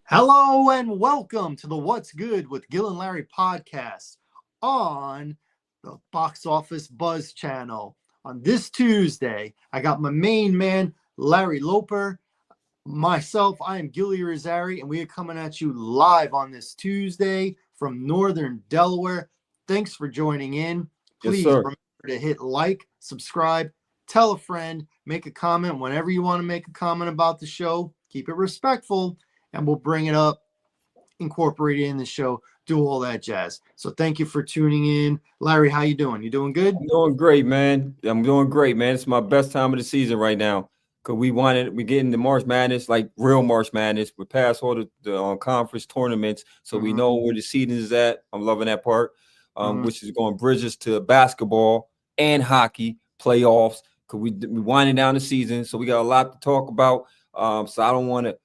Hello and welcome to the What's Good with Gil and Larry podcast on the Box Office Buzz channel. On this Tuesday, I got my main man, Larry Loper. Myself, I am Gilly Rosari, and we are coming at you live on this Tuesday from Northern Delaware. Thanks for joining in. Yes, Please sir. remember to hit like, subscribe, tell a friend, make a comment whenever you want to make a comment about the show. Keep it respectful, and we'll bring it up, incorporate it in the show, do all that jazz. So thank you for tuning in. Larry, how you doing? You doing good? I'm doing great, man. I'm doing great, man. It's my best time of the season right now. Cause we getting the March Madness, like real March Madness. We passed all the conference tournaments, so we know where the seeding is at. I'm loving that part, which is going bridges to basketball and hockey playoffs. Cause we winding down the season, so we got a lot to talk about. So I don't want to,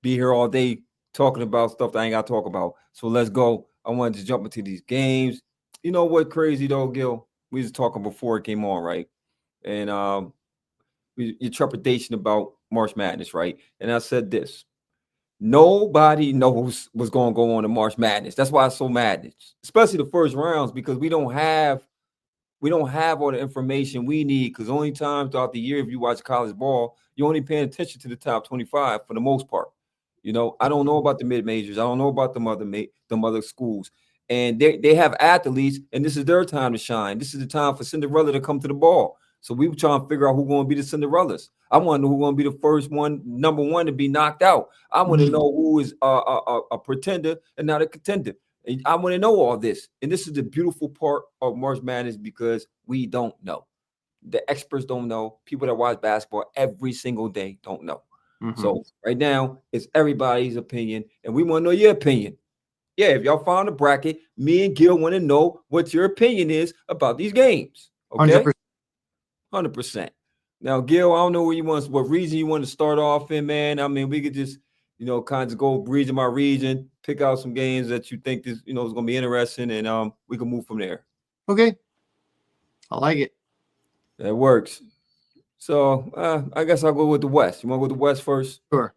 be here all day talking about stuff that I ain't got to talk about. So let's go. I wanted to jump into these games. You know what crazy though, Gil? We was talking before it came on, right? And your trepidation about March Madness, right? And I said this: nobody knows what's going to go on in March Madness. That's why it's so madness, especially the first rounds, because we don't have all the information we need. Because only time throughout the year, if you watch college ball, you're only paying attention to the top 25 for the most part. I don't know about the mid majors. I don't know about the other schools, and they have athletes, and this is their time to shine. This is the time for Cinderella to come to the ball. So we were trying to figure out who's going to be the Cinderellas. I want to know who's going to be the first one, number one, to be knocked out. I want to know who is a pretender and not a contender. And I want to know all this. And this is the beautiful part of March Madness because we don't know. The experts don't know. People that watch basketball every single day don't know. So right now, it's everybody's opinion, and we want to know your opinion. Yeah, if y'all found a bracket, me and Gil want to know what your opinion is about these games. Okay, 100%. 100%. Now, Gil, I don't know what region you want to start off in, man. I mean, we could just, kind of go region by region, pick out some games that you think is going to be interesting, and we can move from there. Okay, I like it. That works. So I guess I'll go with the West. You want to go with the West first? Sure.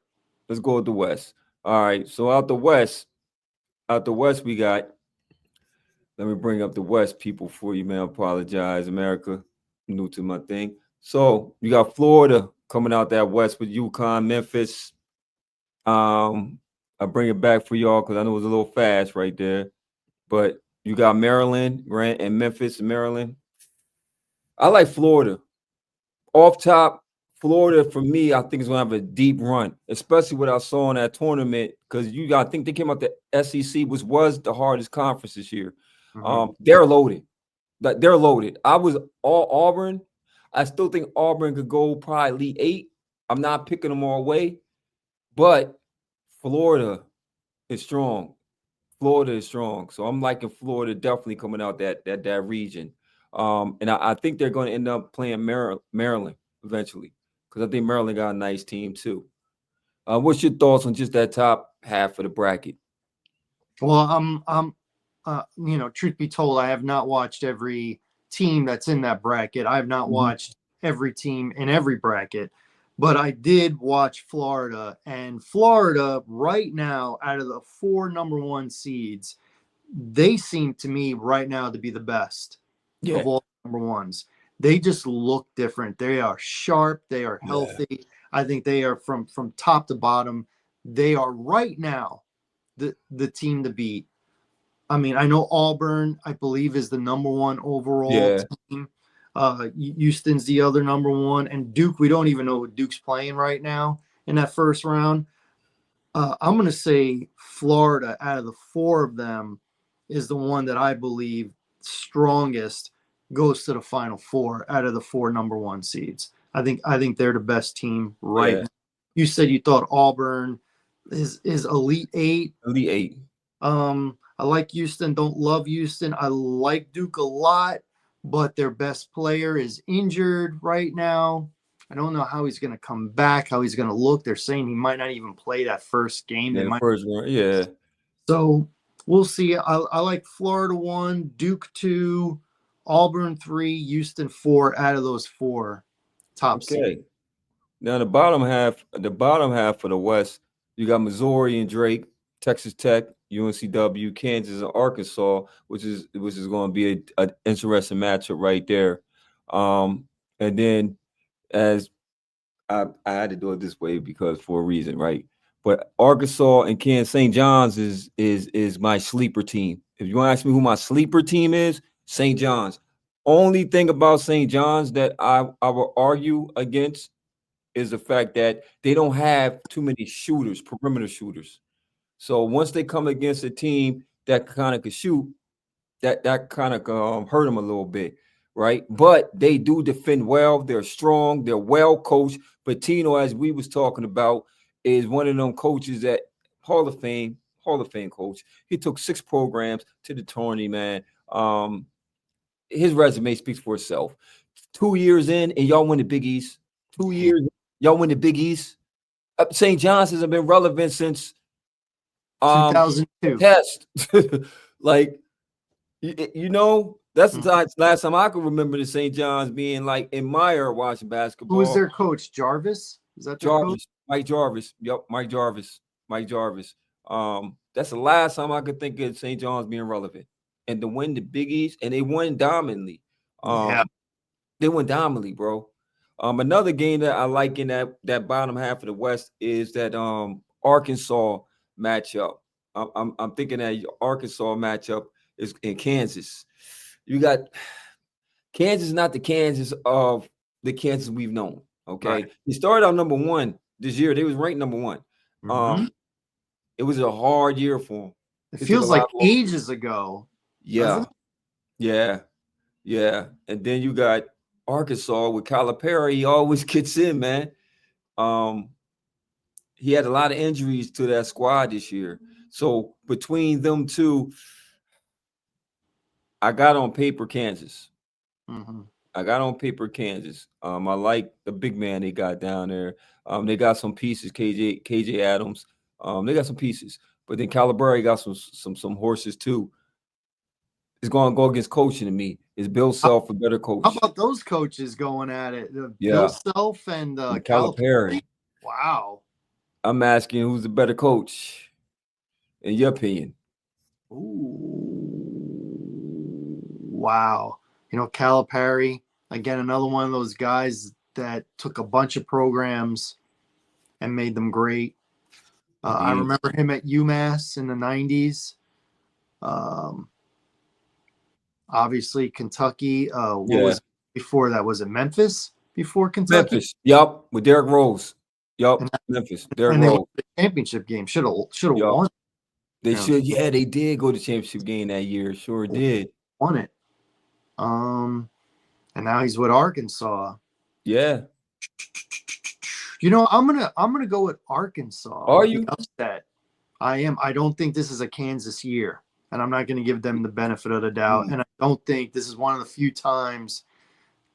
Let's go with the West. All right. So out the West, we got. Let me bring up the West people for you, man. I apologize, America. I'm new to my thing. So you got Florida coming out that West with UConn, Memphis. I bring it back for y'all because I know it was a little fast right there. But you got Maryland, right, and Memphis, and Maryland. I like Florida. Off top, Florida for me, I think is gonna have a deep run, especially what I saw in that tournament. Because I think they came out the SEC, which was the hardest conference this year. They're loaded. They're loaded. I was all Auburn. I still think Auburn could go probably Elite Eight. I'm not picking them all away, but Florida is strong. Florida is strong. So I'm liking Florida definitely coming out that region. And I think they're going to end up playing Maryland eventually because I think Maryland got a nice team too. What's your thoughts on just that top half of the bracket? Well, truth be told, I have not watched every team that's in that bracket. I have not watched every team in every bracket, but I did watch Florida. And Florida, right now, out of the four number one seeds, they seem to me right now to be the best Yeah. of all number ones. They just look different. They are sharp. They are healthy. I think they are from top to bottom. They are right now the team to beat. I mean, I know Auburn, I believe, is the number one overall team. Houston's the other number one, and Duke. We don't even know what Duke's playing right now in that first round. I'm going to say Florida, out of the four of them, is the one that I believe strongest goes to the Final Four out of the four number one seeds. I think they're the best team right now. You said you thought Auburn is Elite Eight. Elite Eight. I like Houston. Don't love Houston. I like Duke a lot, but their best player is injured right now. I don't know how he's going to come back, how he's going to look. They're saying he might not even play that first game. Yeah, the first one. Yeah. So we'll see. I like Florida 1, Duke 2, Auburn 3, Houston 4 out of those four top seeds. Now the bottom half for the West, You got Missouri and Drake, Texas Tech, UNCW, Kansas, and Arkansas, which is going to be an interesting matchup right there. And then as I had to do it this way because for a reason, right? But Arkansas and Kansas St. John's is my sleeper team. If you want to ask me who my sleeper team is, St. John's. Only thing about St. John's that I will argue against is the fact that they don't have too many shooters, perimeter shooters. So once they come against a team that kind of could shoot, that kind of hurt them a little bit, right? But they do defend well. They're strong. They're well coached. Patino, as we was talking about, is one of them coaches that Hall of Fame coach. He took 6 programs to the tourney, man. His resume speaks for itself. 2 years in, and y'all win the Big East. 2 years, y'all win the Big East. St. John's has been relevant since 2002. test. Like, you know, that's the last time I can remember the St. John's being like in my era watching basketball. Who was their coach? Jarvis? Is that their Jarvis? coach? Mike Jarvis. Yep, Mike Jarvis. That's the last time I could think of St. John's being relevant. And to win the Big East, and they won dominantly. They went dominantly, bro. Another game that I like in that bottom half of the West is that Arkansas matchup. I'm thinking that Arkansas matchup is in Kansas. You got Kansas, not the Kansas of the Kansas we've known. Okay, Right. He started out number 1 this year. They was ranked number 1. It was a hard year for them. It feels like ages ago. Yeah. And then you got Arkansas with Calipari. He always gets in, man. He had a lot of injuries to that squad this year. So between them two, I got on paper Kansas. I like the big man they got down there. They got some pieces, KJ Adams. They got some pieces, but then Calipari got some horses too. It's going to go against coaching to me. Is Bill Self a better coach? How about those coaches going at it? Bill Self and Calipari. Wow. I'm asking who's the better coach, in your opinion? Ooh, wow. You know, Calipari, again, another one of those guys that took a bunch of programs and made them great. I remember him at UMass in the 90s. Obviously, Kentucky. What was before that? Was it Memphis before Kentucky? Memphis. Yep, with Derrick Rose. Yep, Memphis. Derrick Rose. They won the championship game. Should have won. They should. Yeah, they did go to the championship game that year. Sure did. Won it. And now he's with Arkansas. Yeah. You know, I'm gonna go with Arkansas. Are you upset? I am. I don't think this is a Kansas year, and I'm not going to give them the benefit of the doubt. And I don't think this is one of the few times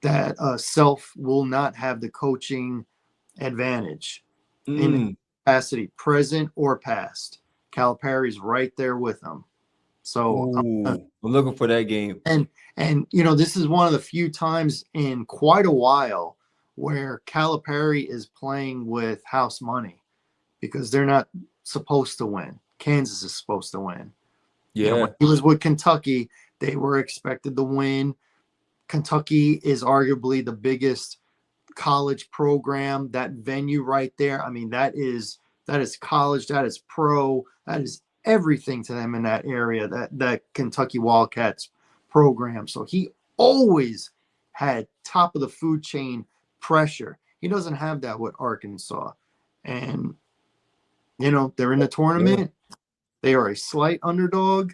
that Self will not have the coaching advantage in capacity, present or past. Calipari's right there with them. So I'm looking for that game. And you know, this is one of the few times in quite a while where Calipari is playing with house money because they're not supposed to win. Kansas is supposed to win. Yeah. You know, when he was with Kentucky, they were expected to win. Kentucky is arguably the biggest college program. That venue right there, I mean, that is college, that is pro, that is everything to them in that area, that Kentucky Wildcats program. So he always had top of the food chain pressure. He doesn't have that with Arkansas. And, you know, they're in the tournament. They are a slight underdog.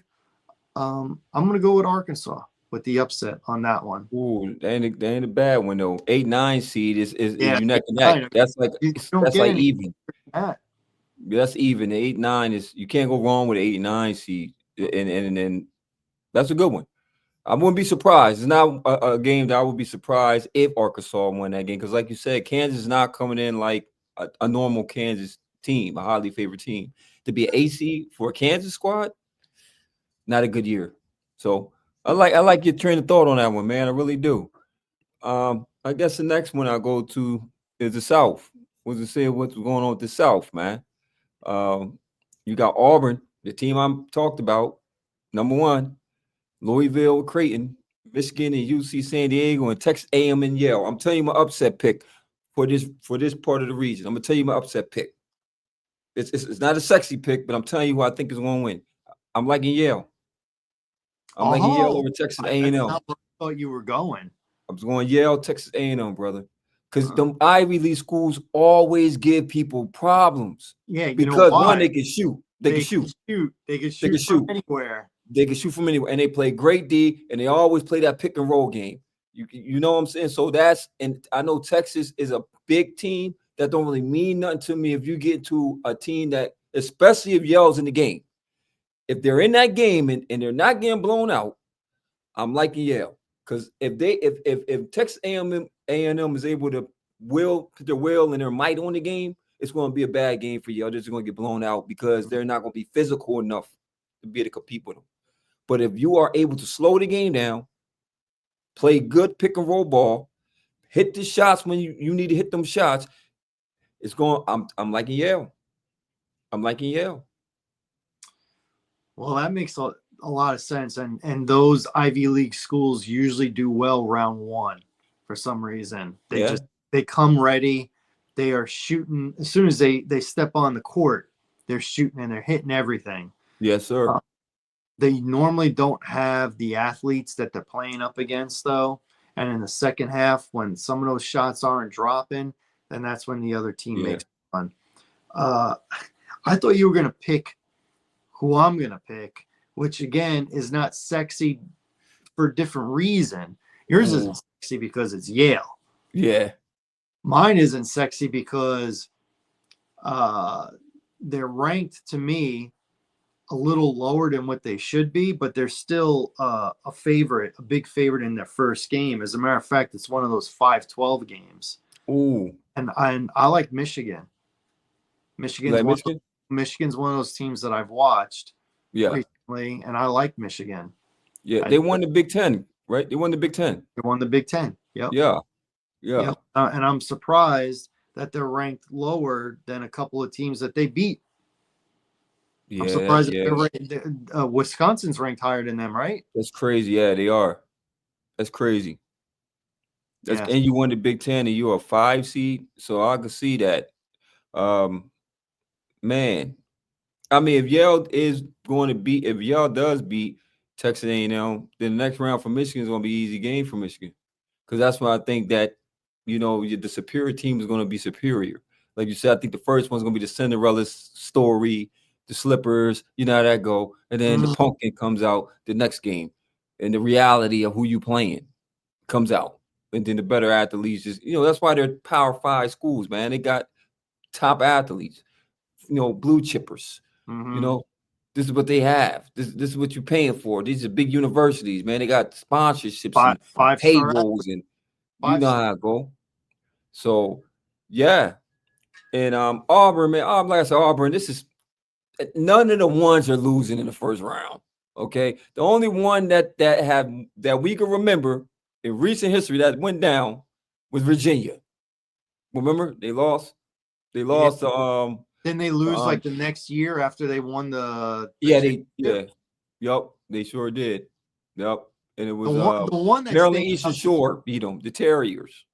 I'm going to go with Arkansas with the upset on that one. Ooh, they ain't a bad one, though. 8-9 seed is you neck and neck. That's like even. That's even. The 8-9 is, you can't go wrong with an 8-9 seed. And that's a good one. I wouldn't be surprised. It's not a game that I would be surprised if Arkansas won that game. Because like you said, Kansas is not coming in like a normal Kansas team, a highly favored team. To be an AC for a Kansas squad, not a good year. So I like your train of thought on that one, man. I really do. I guess the next one I'll go to is the South. What's going on with the South, man? You got Auburn, the team I'm talked about, number one, Louisville, Creighton, Michigan, and UC San Diego, and Texas A&M and Yale. I'm telling you my upset pick for this part of the region. I'm gonna tell you my upset pick. It's not a sexy pick, but I'm telling you who I think is going to win. I'm liking Yale. I'm liking Yale over Texas A&M. That's not where I thought you were going. I'm going Yale, Texas A&M, brother. Because Uh-huh. them Ivy League schools always give people problems. Yeah, you know Because why? one, they can shoot. They can shoot. They can shoot from anywhere. They can shoot from anywhere, and they play great D, and they always play that pick and roll game. You know what I'm saying? So and I know Texas is a big team that don't really mean nothing to me if you get to a team that, especially if Yale's in the game. If they're in that game and they're not getting blown out, I'm liking Yale. Because if Texas A&M is able to put their will and their might on the game, it's going to be a bad game for Yale. They're just going to get blown out because they're not going to be physical enough to be able to compete with them. But if you are able to slow the game down, play good pick and roll ball, hit the shots when you need to hit them shots, it's going. I'm liking Yale. I'm liking Yale. Well, that makes a lot of sense, and those Ivy League schools usually do well round one for some reason. They come ready. They are shooting as soon as they step on the court. They're shooting and they're hitting everything. Yes, sir. They normally don't have the athletes that they're playing up against, though. And in the second half, when some of those shots aren't dropping, then that's when the other team makes fun. I thought you were going to pick who I'm going to pick, which, again, is not sexy for a different reason. Yours isn't sexy because it's Yale. Yeah. Mine isn't sexy because they're ranked, to me, a little lower than what they should be, but they're still a big favorite in their first game. As a matter of fact, it's one of those 5-12 games. Ooh. And I like Michigan. Michigan's one of those teams that I've watched recently, and I like Michigan. Yeah, they won the Big Ten, right? They won the Big Ten. They won the Big Ten. Yep. Yeah. Yep. And I'm surprised that they're ranked lower than a couple of teams that they beat. I'm surprised that Wisconsin's ranked higher than them, right? That's crazy. Yeah, they are. That's crazy. And you won the Big Ten, and you're a 5 seed, so I could see that. Man, I mean, if Yale does beat Texas A&M, then the next round for Michigan is going to be an easy game for Michigan, because that's why I think that the superior team is going to be superior. Like you said, I think the first one's going to be the Cinderella story. The slippers, you know how that go, and then the pumpkin comes out the next game, and the reality of who you playing comes out, and then the better athletes that's why they're Power 5 schools, man. They got top athletes, blue chippers. This is what they have. This is what you're paying for. These are big universities, man. They got sponsorships, and payrolls, and you know how it go. So yeah, and Auburn, man. Like I said, Auburn. None of the ones are losing in the first round. Okay, the only one that we can remember in recent history that went down was Virginia. Remember, they lost. They lost. Didn't they lose like the next year after they won the? Yep, they sure did. Yep, and it was the one that Maryland Eastern Shore beat them. The Terriers.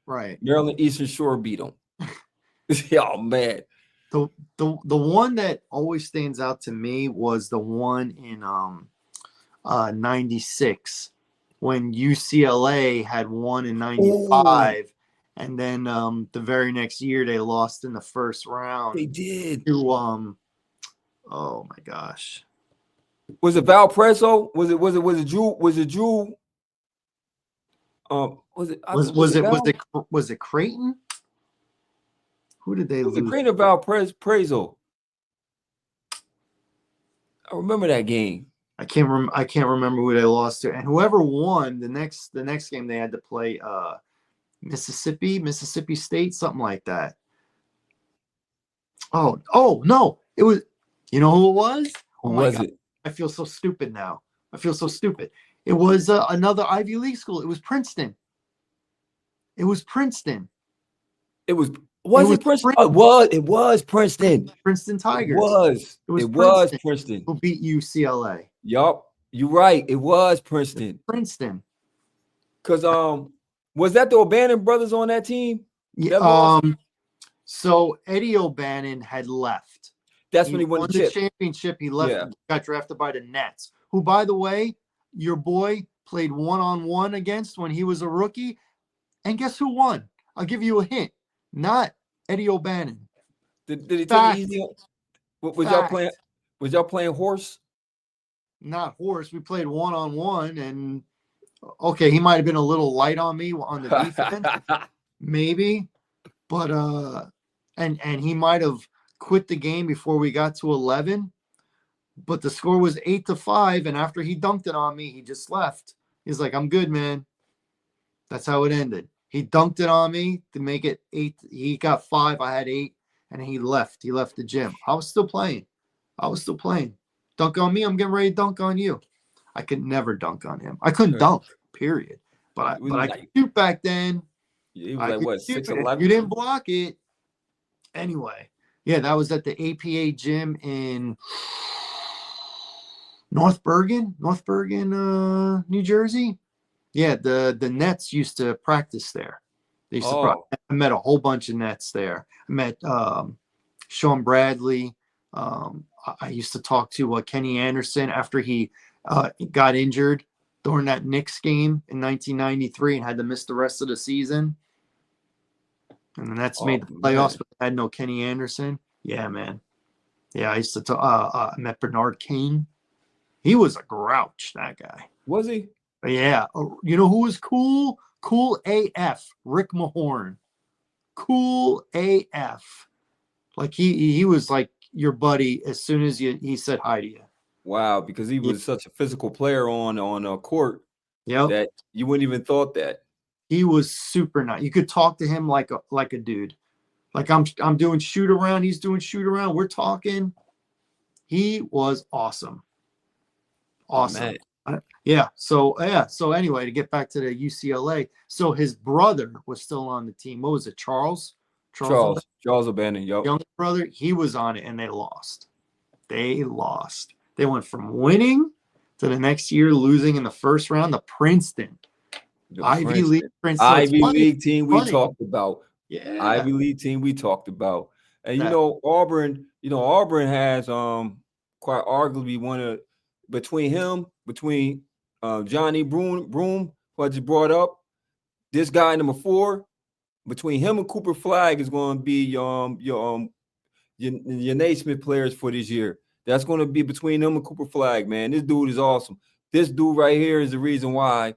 Right. Maryland Eastern Shore beat them. Oh man. The one that always stands out to me was the one in 96 when UCLA had won in 95, and then the very next year they lost in the first round. They did. To oh my gosh. Was it Valparaiso? Was it Drew? Was it Drew? Was it Creighton? Who did they lose? The Creighton of Valparaiso. I remember that game. I can't remember who they lost to, and whoever won the next game they had to play Mississippi State, something like that. Oh no, it was. You know who it was? Who was it? I feel so stupid now. It was another Ivy League school. It was Princeton. Was was it Princeton? It was Princeton. Princeton It Tigers. was. It It was was Princeton Princeton. who beat UCLA. Yup. You're right. It was Princeton. Princeton. Cause was that the O'Bannon brothers on that team Yeah, that lost? so Eddie O'Bannon had left. That's He when he won won the the chip. championship. He left, Yeah. got drafted by the Nets, who, by the way, your boy played one-on-one against when he was a rookie. And guess who won? I'll give you a hint. Not Eddie O'Bannon. Did he take it Fact. easy? Was y'all playing? Fact. Was y'all playing horse? Not horse. We played one-on-one, and okay, he might have been a little light on me on the defense, maybe, but and he might have quit the game before we got to 11. But the score was 8-5, and after he dunked it on me, he just left. He's like, "I'm good, man." That's how it ended. He dunked it on me to make it 8. He got 5. I had 8, and he left. He left the gym. I was still playing. Dunk on me, I'm getting ready to dunk on you. I could never dunk on him. I couldn't dunk, period. But I could shoot back then. He was like, what, 6'11"? You didn't block it. Anyway, yeah, that was at the APA gym in North Bergen, New Jersey. Yeah, the Nets used to practice there. They used to I met a whole bunch of Nets there. I met Sean Bradley. I used to talk to Kenny Anderson after he got injured during that Knicks game in 1993 and had to miss the rest of the season. And the Nets made the playoffs, but they had no Kenny Anderson. Yeah, man. Yeah, I used to talk. I met Bernard King. He was a grouch, that guy. Was he? Yeah. You know who was cool? Cool AF. Rick Mahorn. Cool AF. Like he was like your buddy as soon as he said hi to you. Wow, because he was such a physical player on a court that you wouldn't even thought that. He was super nice. You could talk to him like a dude. Like I'm doing shoot around, he's doing shoot around. We're talking. He was awesome. Awesome. Yeah. So anyway, to get back to the UCLA, so his brother was still on the team. What was it, Charles O'Bannon, younger brother? He was on it, and they lost. They went from winning to the next year losing in the first round to Princeton. Ivy League Princeton. Ivy League team we talked about. Yeah. Ivy League team we talked about. And Auburn has quite arguably one of between Johnny Broom, who I just brought up, this guy number 4, between him and Cooper Flagg is going to be your Naismith players for this year. That's going to be between him and Cooper Flagg, man. This dude is awesome. This dude right here is the reason why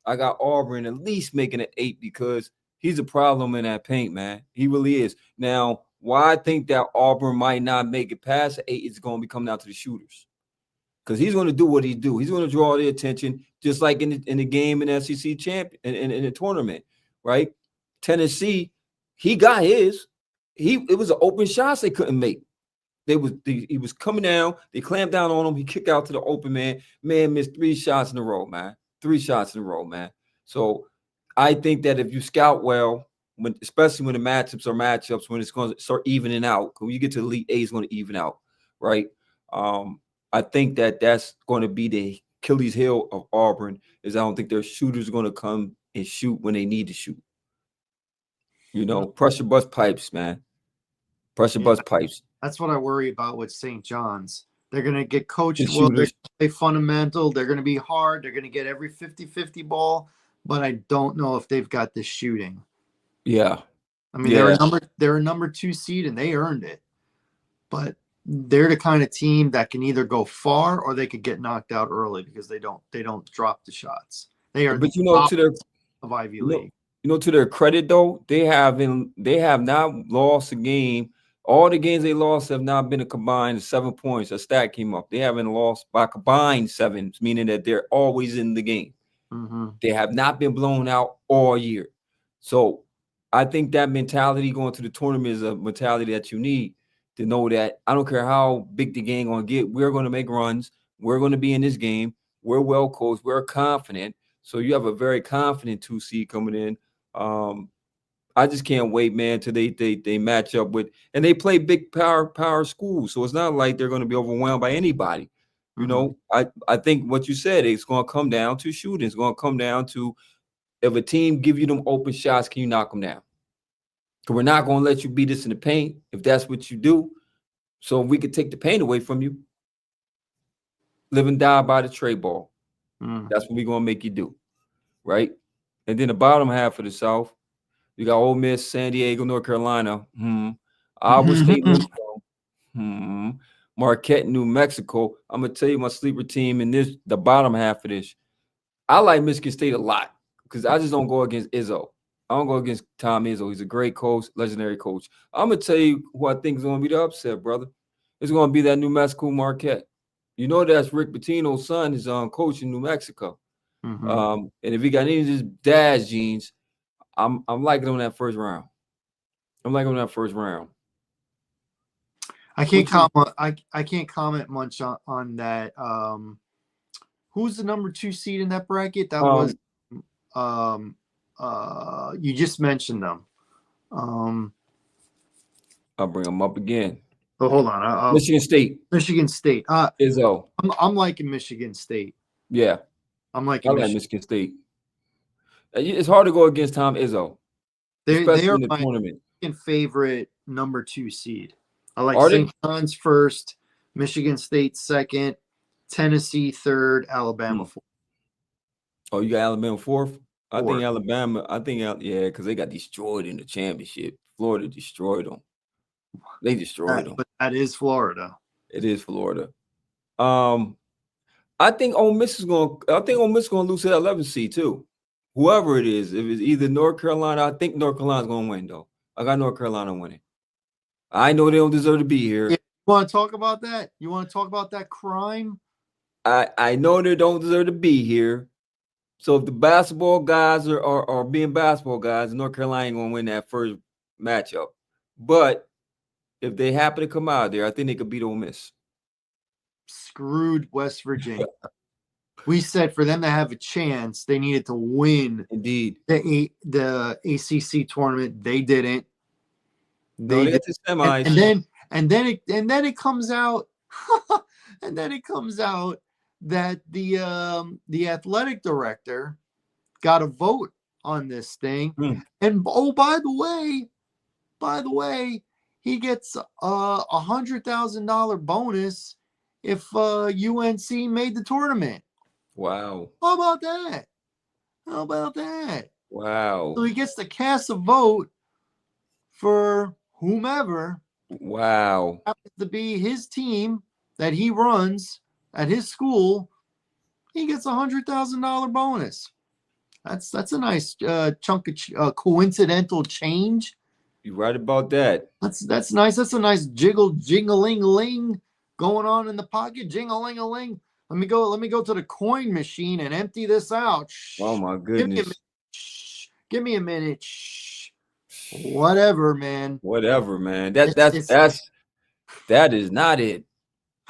I got Auburn at least making an 8, because he's a problem in that paint, man. He really is. Now, why I think that Auburn might not make it past 8 is going to be coming down to the shooters. Because he's going to do what he do. He's going to draw the attention, just like in the game in SEC champion in the tournament, right? Tennessee, he got his. It was an open shots they couldn't make. He was coming down. They clamped down on him. He kicked out to the open man. Man missed 3 shots in a row, man. 3 shots in a row, man. So I think that if you scout well, especially when the matchups, when it's going to start evening out, when you get to Elite 8, it's going to even out, right? I think that that's going to be the Achilles heel of Auburn, is I don't think their shooters are going to come and shoot when they need to shoot. Pressure bust pipes, man. Bust pipes. That's what I worry about with St. John's. They're going to get coached well. They're going to play fundamental. They're going to be hard. They're going to get every 50-50 ball. But I don't know if they've got the shooting. Yeah. I mean, they're a number 2 seed, and they earned it. But they're the kind of team that can either go far or they could get knocked out early because they don't drop the shots. They are to their of Ivy League. To their credit though, they have not lost a game. All the games they lost have not been a combined 7 points. A stat came up. They haven't lost by combined 7, meaning that they're always in the game. Mm-hmm. They have not been blown out all year. So I think that mentality going to the tournament is a mentality that you need to know that I don't care how big the game going to get. We're going to make runs. We're going to be in this game. We're well coached. We're confident. So you have a very confident 2 seed coming in. I just can't wait, man, till they match up with, and they play big power schools, so it's not like they're going to be overwhelmed by anybody. You Mhm. know, I think what you said, it's going to come down to shooting. It's going to come down to, if a team give you them open shots, can you knock them down? Because we're not going to let you beat us in the paint if that's what you do. So if we could take the paint away from you, live and die by the tray ball. Mm. That's what we're going to make you do, right? And then the bottom half of the South, you got Ole Miss, San Diego, North Carolina, Iowa State, Marquette, New Mexico. I'm gonna tell you my sleeper team in the bottom half of this. I like Michigan State a lot because I just don't go against Izzo. I don't go against Tom Izzo. He's a great coach, legendary coach. I'm gonna tell you who I think is gonna be the upset, brother. It's gonna be that New Mexico Marquette. You know that's Rick Pitino's son is coach in New Mexico. Mhm. And if he got any of his dad's genes, I'm liking him in that first round. I'm liking him in that first round. I can't comment. I can't comment much on that. Who's the number 2 seed in that bracket? That was you just mentioned them. I'll bring them up again. Oh, hold on. Michigan State. Michigan State. Izzo. I'm liking Michigan State. Yeah, I'm I liking like Michigan State. It's hard to go against Tom Izzo, They especially are in the my tournament. favorite number 2 seed. I like Are they? St. John's first, Michigan State second, Tennessee third, Alabama fourth. Oh, you got Alabama fourth? I think Fourth. Alabama. Yeah, because they got destroyed in the championship. Florida destroyed them. They destroyed them. But that is Florida. It is Florida. I think Ole Miss is going. I think Ole Miss is going to lose to that 11th seed too. Whoever it is, if it's either North Carolina, I think North Carolina's going to win though. I got North Carolina winning. I know they don't deserve to be here. Yeah, you want to talk about that? You want to talk about that crime? I know they don't deserve to be here. So if the basketball guys are being basketball guys, North Carolina ain't gonna win that first matchup. But if they happen to come out there, I think they could beat Ole Miss. Screwed West Virginia. We said for them to have a chance, they needed to win. Indeed. The ACC tournament. They didn't. They did the semis. And then it comes out and then it comes out that the athletic director got a vote on this thing. And by the way, he gets a $100,000 bonus if UNC made the tournament. Wow. How about that? How about that? Wow. So he gets to cast a vote for whomever. Wow. Happens to be his team that he runs at his school. He gets $100,000 bonus. That's a nice chunk of coincidental change. You're right about that. That's nice. That's a nice jingling going on in the pocket. Jingling. Let me go to the coin machine and empty this out. Oh my goodness. Give me a minute. Whatever, man. Whatever, man. That is not it.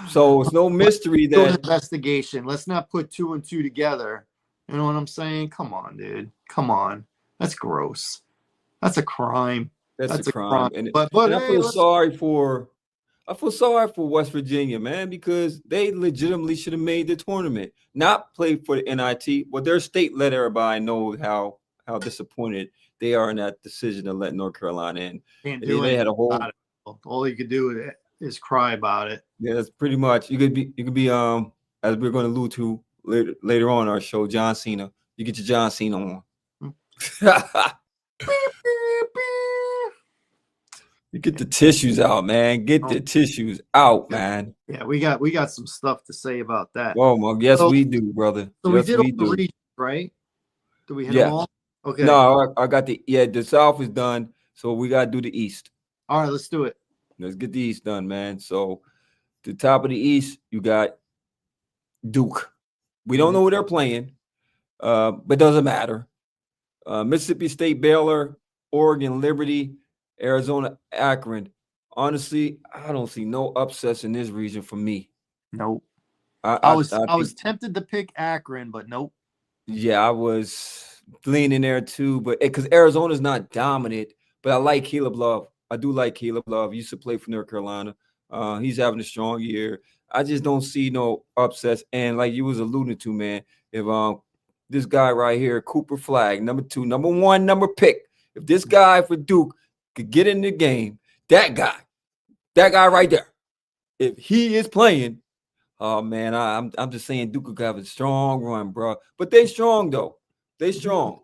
So it's no mystery that investigation. Let's not put 2 and 2 together. You know what I'm saying? Come on, dude. Come on. That's gross. That's a crime. That's a crime. And but I feel sorry for West Virginia, man, because they legitimately should have made the tournament, not play for the NIT, but their state let everybody know how disappointed they are in that decision to let North Carolina in. They had a whole. All you could do is cry about it. Yeah, that's pretty much. You could be as we're going to allude to later on our show, John Cena. You get your John Cena on. You get the tissues out, man. Get the tissues out, man. Yeah, we got some stuff to say about that. Oh, yes, we do, brother. So yes, we did all the regions, right? Do we hit them all? Okay. No, I got the South is done, so we got to do the East. All right, let's do it. Let's get the East done, man. So the top of the East, you got Duke. We don't know who they're playing, but it doesn't matter. Mississippi State, Baylor, Oregon, Liberty, Arizona, Akron. Honestly, I don't see no upsets in this region for me. Nope. I was tempted to pick Akron, but nope. Yeah, I was, lean in there too, but because Arizona's not dominant, but I like Caleb Love. I do like Caleb Love. He used to play for North Carolina. He's having a strong year. I just don't see no upsets. And like you was alluding to, man, if this guy right here, Cooper Flag, number 2, number 1, number pick, if this guy for Duke could get in the game, that guy right there, if he is playing, oh man, I'm just saying Duke could have a strong run, bro. But they strong though. They strong.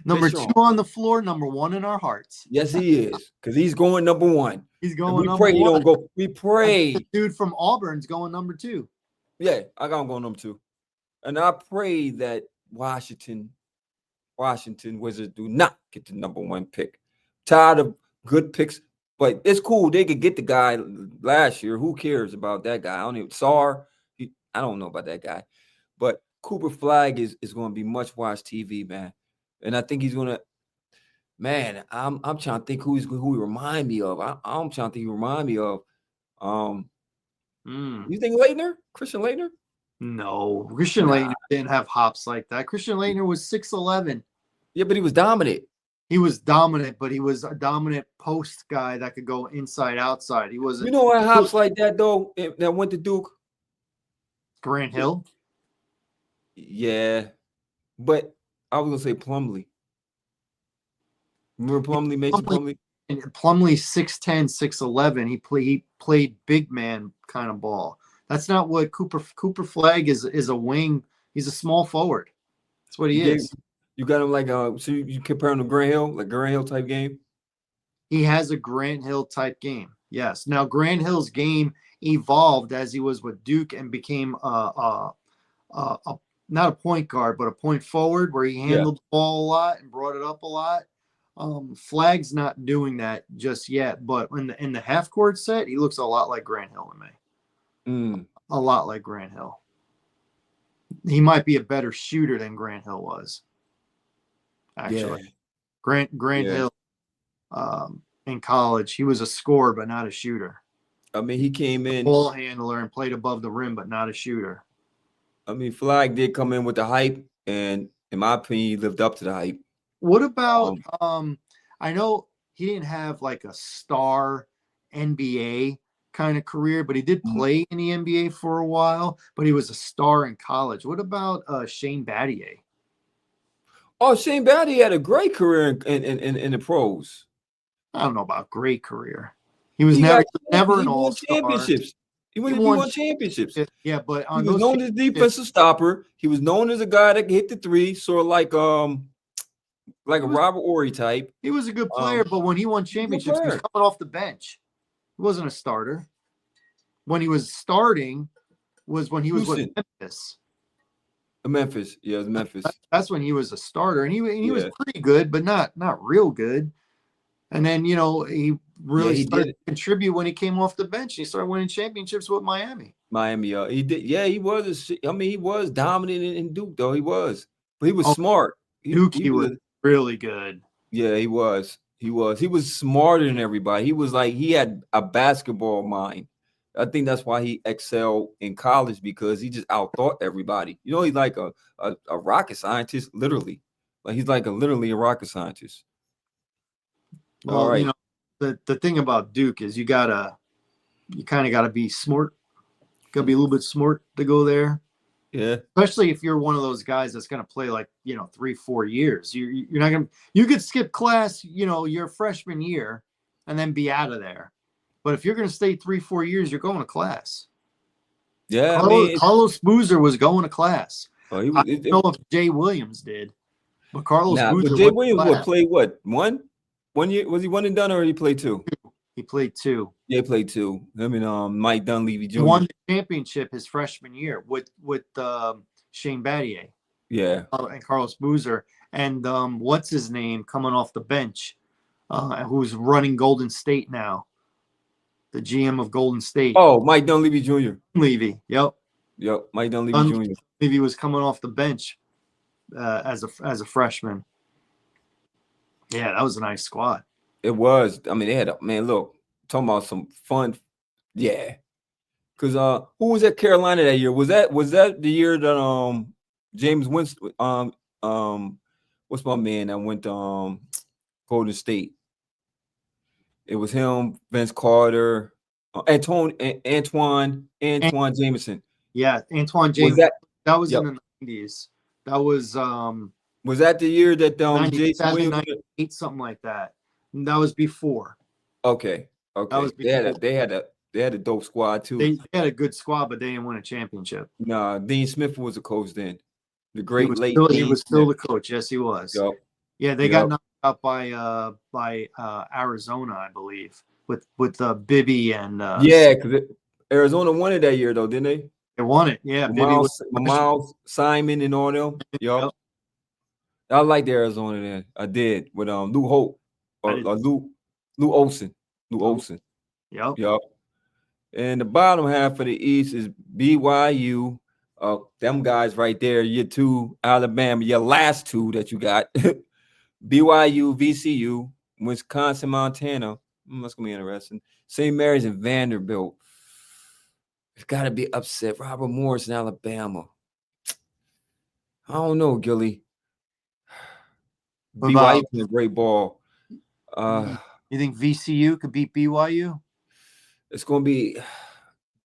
Number 2 on the floor, number 1 in our hearts. Yes, he is, because he's going number 1. He's going. We number pray 1. he don't go. We pray. The dude from Auburn's going number 2. Yeah, I got him going number 2, and I pray that Washington Wizards do not get the number 1 pick. Tired of good picks, but it's cool. They could get the guy last year. Who cares about that guy? I don't know about that guy, but Cooper Flag is going to be much watched TV, man. And I think he's gonna, man. I'm trying to think who he remind me of. I'm trying to think who remind me of. You think Leitner? Christian Leitner? No, Christian Leitner didn't have hops like that. Christian Leitner was 6'11". Yeah, but he was dominant. He was dominant, but he was a dominant post guy that could go inside, outside. He wasn't. You know what hops like that though? That went to Duke. Grant Hill. Yeah, but I was gonna say Plumlee. Remember Plumlee, Mason Plumlee? And Plumlee's 6'10", 6'11". He played big man kind of ball. That's not what Cooper Flag is. Is a wing. He's a small forward. That's what he is. You got him like so you compare him to Grant Hill, like Grant Hill type game. He has a Grant Hill type game. Yes. Now Grant Hill's game evolved as he was with Duke and became not a point guard, but a point forward where he handled the ball a lot and brought it up a lot. Flag's not doing that just yet, but in the half court set, he looks a lot like Grant Hill to me. A lot like Grant Hill. He might be a better shooter than Grant Hill was. Actually, Grant Hill, in college, he was a scorer but not a shooter. I mean, he came in ball handler and played above the rim, but not a shooter. I mean, Flag did come in with the hype, and in my opinion, he lived up to the hype. What about I know he didn't have like a star NBA kind of career, but he did play in the NBA for a while, but he was a star in college. What about Shane Battier? Oh, Shane Battier had a great career in the pros. I don't know about great career. He was never an all-star. Championships. He won championships. Yeah, but he was known as a defensive stopper. He was known as a guy that could hit the three, sort of like a Robert Horry type. He was a good player, but when he won championships, he was coming off the bench. He wasn't a starter. When he was starting was when he was with Memphis. Memphis, yeah, it was Memphis. That's when he was a starter, and he was pretty good, but not real good. And then he really started to contribute when he came off the bench. He started winning championships with Miami. He did. Yeah, he was. He was dominant in Duke, though. He was, but he was smart. He was really good. Yeah, he was. He was smarter than everybody. He had a basketball mind. I think that's why he excelled in college, because he just outthought everybody. He's like a rocket scientist, literally. Like he's like literally a rocket scientist. Well, all right. The thing about Duke is you kind of gotta be smart. Gotta be a little bit smart to go there. Yeah. Especially if you're one of those guys that's gonna play 3-4 years. You're not gonna. You could skip class, your freshman year, and then be out of there. But if you're gonna stay 3-4 years, you're going to class. Yeah, Carlos Boozer was going to class. I don't know if Jay Williams did, but Carlos Boozer. But Jay Williams played what? One year? Was he one and done, or did he play 2? He played 2. Yeah, he played 2. I mean, Mike Dunleavy Jr. He won the championship his freshman year with Shane Battier. Yeah. And Carlos Boozer. And what's his name coming off the bench, who's running Golden State now? The GM of Golden State. Oh, Mike Dunleavy Jr. Yep. Mike Dunleavy Jr. Dunleavy was coming off the bench as a freshman. Yeah, that was a nice squad. It was. I mean, they had look, talking about some fun. Yeah. Because who was at Carolina that year? Was that the year that James Winston what's my man that went to Golden State? It was him, Vince Carter, Antoine Jameson. Yeah, Antoine Was James. that? That was in Yep. the 90s. That was Was that the year that Jason 97, Williams? 98, something like that. And that was before. Okay, That was okay. before. They had a dope squad too. They had a good squad, but they didn't win a championship. Nah, Dean Smith was a coach then. The He great was late still Dean the Smith. coach. Yes, he was. Yep. Yeah, they got Yep. knocked out by Arizona, I believe, with Bibby and Yeah, because Arizona won it that year though, didn't they? they won it. Yeah, Bibby was Miles Simon and all them. Yep. Yep. I liked Arizona then. I did with Lou Holt or Lou Olson. Lou Olson. Yep. Yep. And the bottom half of the East is BYU. Them guys right there, your two, Alabama, your last two that you got. BYU, VCU, Wisconsin, Montana. That's gonna be interesting. St. Mary's and Vanderbilt. It's got to be upset. Robert Morris in Alabama. I don't know, Gilly. BYU playing great ball. You think VCU could beat BYU? It's going to be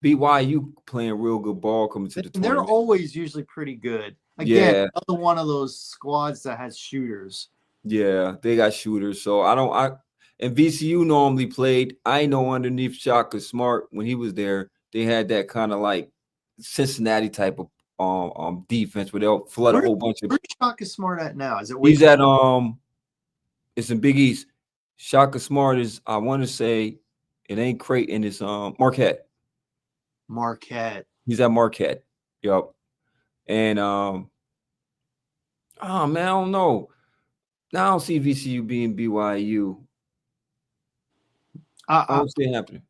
BYU playing real good ball coming to the tournament. They're always usually pretty good. Again, another one of those squads that has shooters. Yeah, they got shooters. So and VCU normally played. I know underneath Shaka Smart when he was there, they had that kind of like Cincinnati type of defense where they'll flood a whole bunch of. Where's Shaka Smart at now? Is it? He's at it's in Big East. Shaka Smart is, I want to say, it ain't Creighton. It's Marquette. Marquette. He's at Marquette. Yep. And oh man, I don't know. Now I don't see VCU being BYU. I don't see it happening.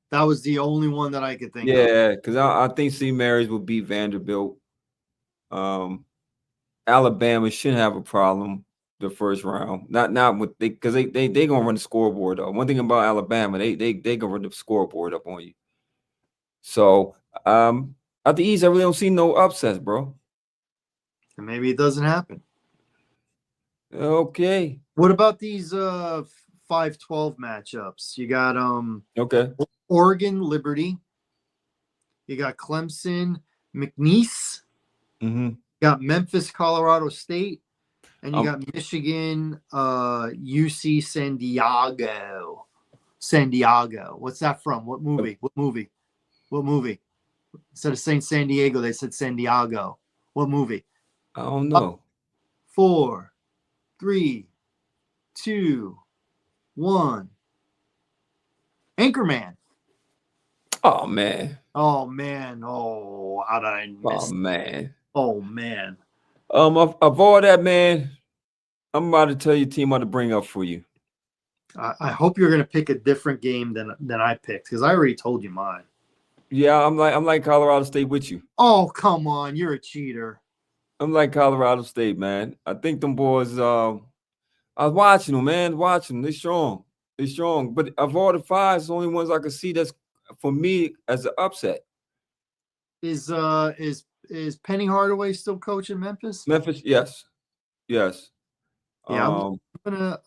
That was the only one that I could think of. Yeah, because I think St. Mary's will beat Vanderbilt. Alabama shouldn't have a problem the first round. Not with because they gonna run the scoreboard though. One thing about Alabama, they gonna run the scoreboard up on you. So at the East, I really don't see no upsets, bro. And maybe it doesn't happen. Okay. What about these 5-12 matchups? You got Oregon Liberty. You got Clemson McNeese. Mm-hmm. You got Memphis Colorado State, and you got Michigan UC San Diego. San Diego. What's that from? What movie? What movie? What movie? Instead of saying San Diego, they said San Diego. What movie? I don't know. 4, 3, 2, 1. Anchorman. Oh man. Oh man. Oh, how did I miss? Oh man. Oh man. Of all that, man, I'm about to tell you team how to bring up for you. I hope you're gonna pick a different game than I picked because I already told you mine. Yeah, I'm like Colorado State with you. Oh, come on, you're a cheater. I'm like Colorado State, man. I think them boys. I was watching them, man. Watching them. They're strong. They're strong. But of all the five, it's the only ones I could see that's for me as an upset. Is Penny Hardaway still coaching Memphis? Memphis, yes. Yeah, I'm gonna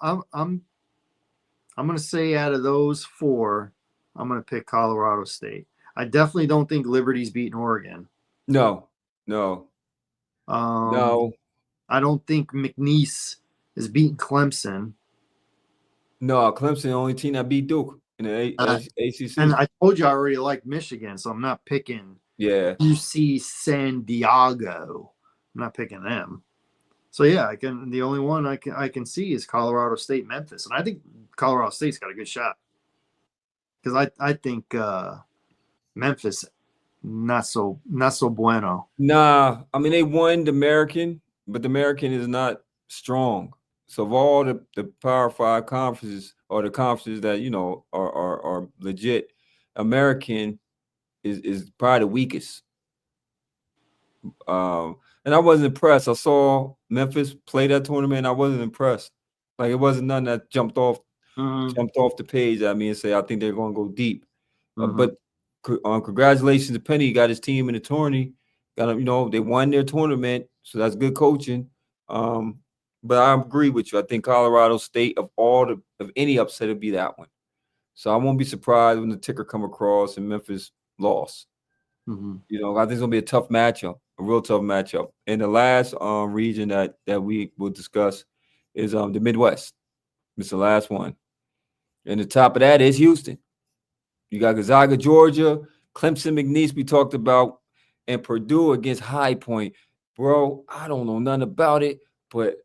say out of those four, I'm gonna pick Colorado State. I definitely don't think Liberty's beating Oregon. No. I don't think McNeese is beating Clemson. No, Clemson the only team that beat Duke in the ACC. And I told you I already like Michigan, so I'm not picking UC San Diego. I'm not picking them. So yeah, the only one I can see is Colorado State, Memphis, and I think Colorado State's got a good shot because I think Memphis not so bueno. Nah, I mean they won the American, but the American is not strong. So of all the Power 5 conferences or the conferences that are legit, American is probably the weakest. And I wasn't impressed. I saw Memphis play that tournament. I wasn't impressed. Like it wasn't nothing that jumped off the page at me and say I think they're going to go deep. But congratulations to Penny. He got his team in the tourney. They won their tournament, so that's good coaching. But I agree with you. I think Colorado State of any upset would be that one. So I won't be surprised when the ticker come across and Memphis lost. Mm-hmm. I think it's gonna be a tough matchup, a real tough matchup. And the last region that we will discuss is the Midwest. It's the last one. And the top of that is Houston. You got Gonzaga, Georgia, Clemson, McNeese, we talked about, and Purdue against High Point. Bro, I don't know nothing about it, but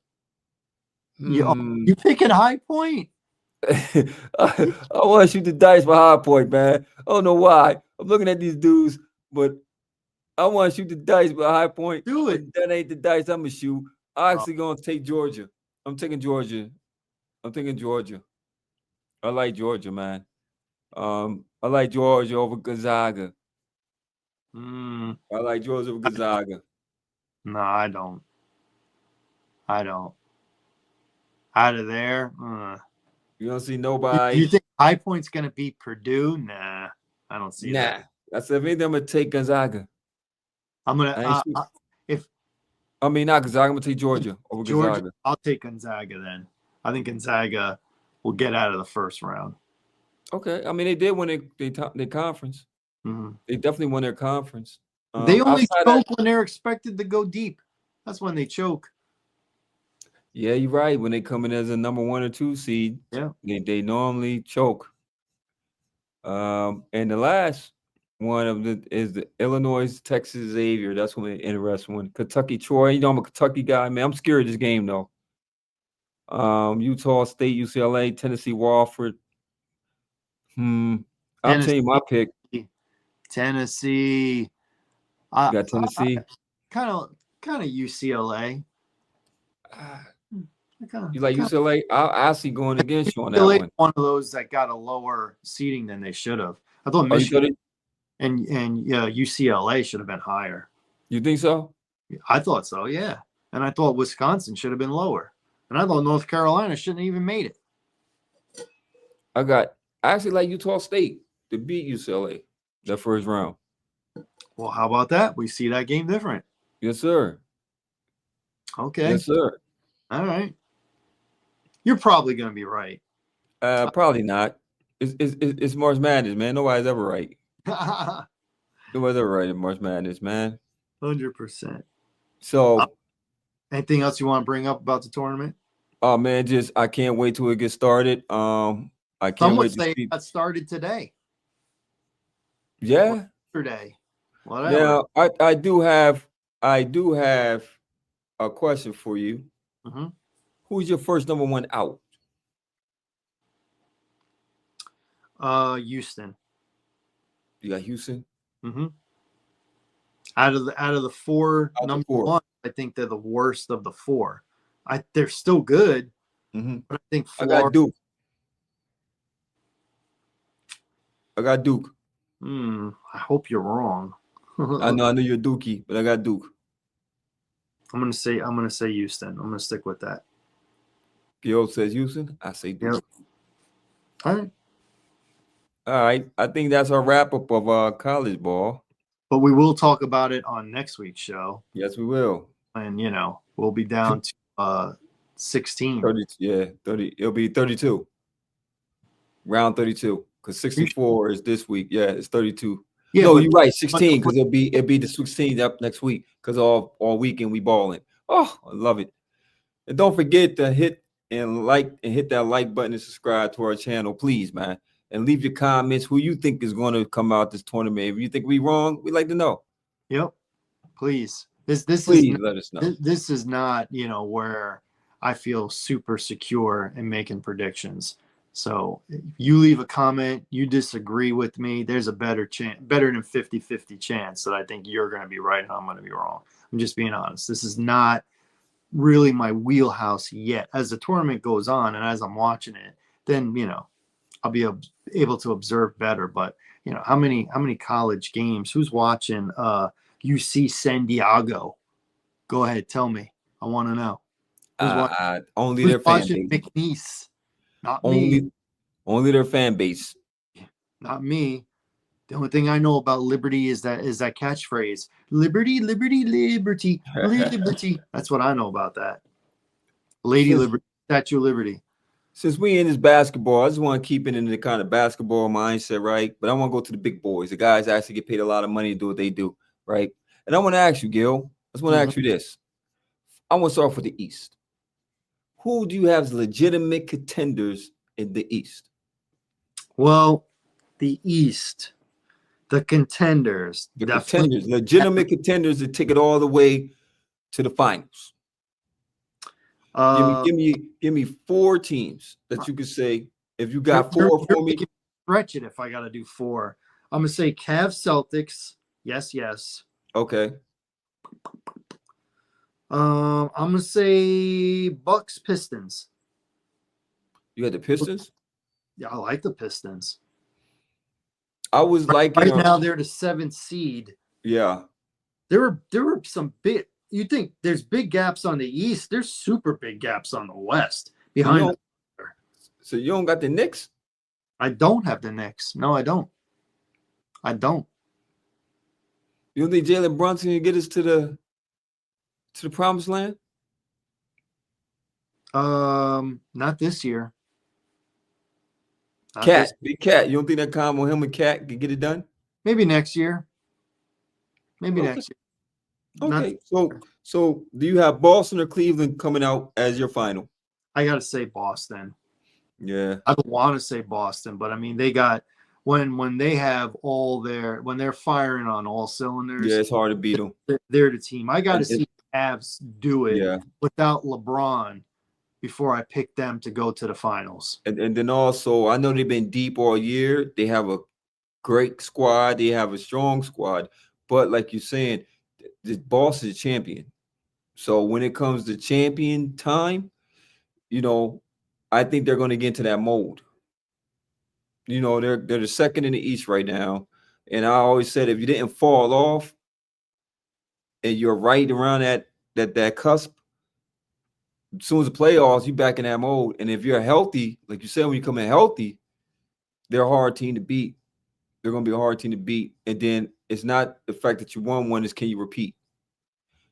You picking High Point? I want to shoot the dice for High Point, man. I don't know why. I'm looking at these dudes, but I want to shoot the dice for High Point. Do it. That ain't the dice I'm going to shoot. I'm actually going to take Georgia. I'm taking Georgia. I like Georgia, man. I like Georgia over Gonzaga. I like Georgia over Gonzaga. No, I don't. Out of there. You don't see nobody. You think High Point's going to beat Purdue? Nah, I don't see that. I said, maybe I'm going to take Gonzaga. I'm going to not Gonzaga. I'm going to take Georgia over Gonzaga. I'll take Gonzaga then. I think Gonzaga will get out of the first round. Okay. I mean, they did win their conference. Mm-hmm. They definitely won their conference. They only choke when they're expected to go deep. That's when they choke. Yeah, you're right. When they come in as a number 1 or 2 seed, they normally choke. And the last one is the Illinois Texas Xavier. That's one of the interesting one. Kentucky Troy. I'm a Kentucky guy, man. I'm scared of this game though. Utah State, UCLA, Tennessee, Wofford. I'll tell you my pick. Tennessee. You got Tennessee. Kind of UCLA. You like UCLA? I'll see going against you on that one. One of those that got a lower seating than they should have. I thought Michigan and UCLA should have been higher. You think so? I thought so, yeah. And I thought Wisconsin should have been lower. And I thought North Carolina shouldn't have even made it. I actually like Utah State to beat UCLA that first round. Well, how about that? We see that game different. Yes, sir. Okay. Yes, sir. All right. You're probably going to be right. Probably not. It's March Madness, man. Nobody's ever right. Nobody's ever right in March Madness, man. 100%. So, anything else you want to bring up about the tournament? Oh man, I can't wait till it gets started. I can't wait to see. It started today. Yeah. Yesterday. Whatever. Now, I do have a question for you. Mm-hmm. Who's your first number 1 out? Houston. You got Houston? Mm-hmm. Out of the 4, number 1, I think they're the worst of the 4. They're still good, but I think Florida. I got Duke. I hope you're wrong. I know you're Dookie, but I got Duke. I'm gonna say Houston. I'm gonna stick with that. Gio says Houston. I say Duke. Yep. All right. I think that's our wrap up of college ball. But we will talk about it on next week's show. Yes, we will. And we'll be down to 16. 30. It'll be 32. Round 32. Because 64 is this week. Yeah, it's 32. Yeah, no, you're right. 16 because it'll be the 16 up next week because all weekend we balling. Oh, I love it. And don't forget to hit that like button and subscribe to our channel, please, man. And leave your comments who you think is going to come out this tournament. If you think we wrong, we'd like to know. Yep. Please. Please let us know. This is not, where I feel super secure in making predictions. So if you leave a comment, you disagree with me, there's a better than 50-50 chance that I think you're going to be right and I'm going to be wrong. I'm just being honest. This is not really my wheelhouse yet. As the tournament goes on and as I'm watching it, then, I'll be able to observe better. But, how many college games? Who's watching UC San Diego? Go ahead. Tell me. I want to know. Only their fan base. McNeese. Not me. Only their fan base. Not me. The only thing I know about Liberty is that catchphrase. Liberty, liberty, liberty, liberty. That's what I know about that. Lady Liberty, Statue of Liberty. Since we in this basketball, I just want to keep it in the kind of basketball mindset, right? But I want to go to the big boys. The guys actually get paid a lot of money to do what they do, right? And I want to ask you, Gil. I just want to ask you this. I want to start off with the East. Who do you have as legitimate contenders in the East? Well, the East, the contenders. The contenders, legitimate contenders to take it all the way to the finals. Give me 4 teams that you could say if you got 4 for me. Stretch it if I got to do 4. I'm gonna say Cavs, Celtics. Yes. Okay. I'm gonna say Bucks, Pistons. You got the Pistons? Yeah, I like the Pistons. I was like right now they're the 7th seed. Yeah. There were some big. You think there's big gaps on the East? There's super big gaps on the West behind. So you don't got the Knicks? I don't have the Knicks. No, I don't. You don't think Jalen Brunson can get us to the promised land? Not this year. Big Cat. You don't think that combo him and Cat can get it done? Maybe next year. Next year. Okay. So do you have Boston or Cleveland coming out as your final? I gotta say Boston. Yeah. I don't want to say Boston, but I mean they got when they have when they're firing on all cylinders. Yeah, it's hard to beat them. They're the team. I gotta see Cavs do it without LeBron before I pick them to go to the finals. And then also, I know they've been deep all year. They have a great squad. They have a strong squad. But like you're saying, the boss is a champion. So when it comes to champion time, I think they're going to get into that mold. They're the second in the East right now. And I always said, if you didn't fall off and you're right around that cusp, as soon as the playoffs, you back in that mode. And if you're healthy, like you said, when you come in healthy, they're a hard team to beat. They're going to be a hard team to beat. And then it's not the fact that you won one, is can you repeat?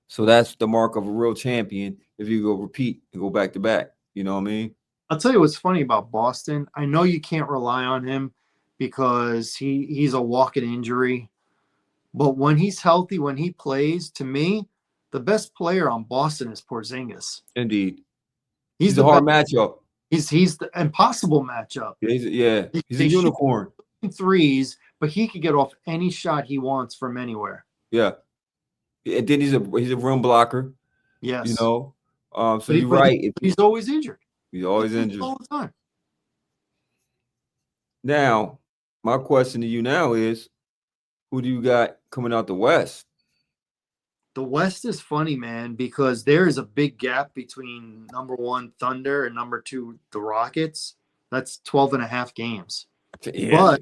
So that's the mark of a real champion if you go repeat and go back to back. You know what I mean? I'll tell you what's funny about Boston. I know you can't rely on him because he's a walking injury. But when he's healthy, when he plays, to me, the best player on Boston is Porzingis. Indeed. He's a hard matchup. He's the impossible matchup. He's a unicorn. Threes, but he could get off any shot he wants from anywhere. Yeah. And then he's a rim blocker. Yes. So you're right. He's always injured. He's always injured. All the time. Now, my question to you now is, who do you got coming out the West? The West is funny, man, because there is a big gap between number 1 Thunder and number 2 the Rockets. That's 12.5 games. Yeah,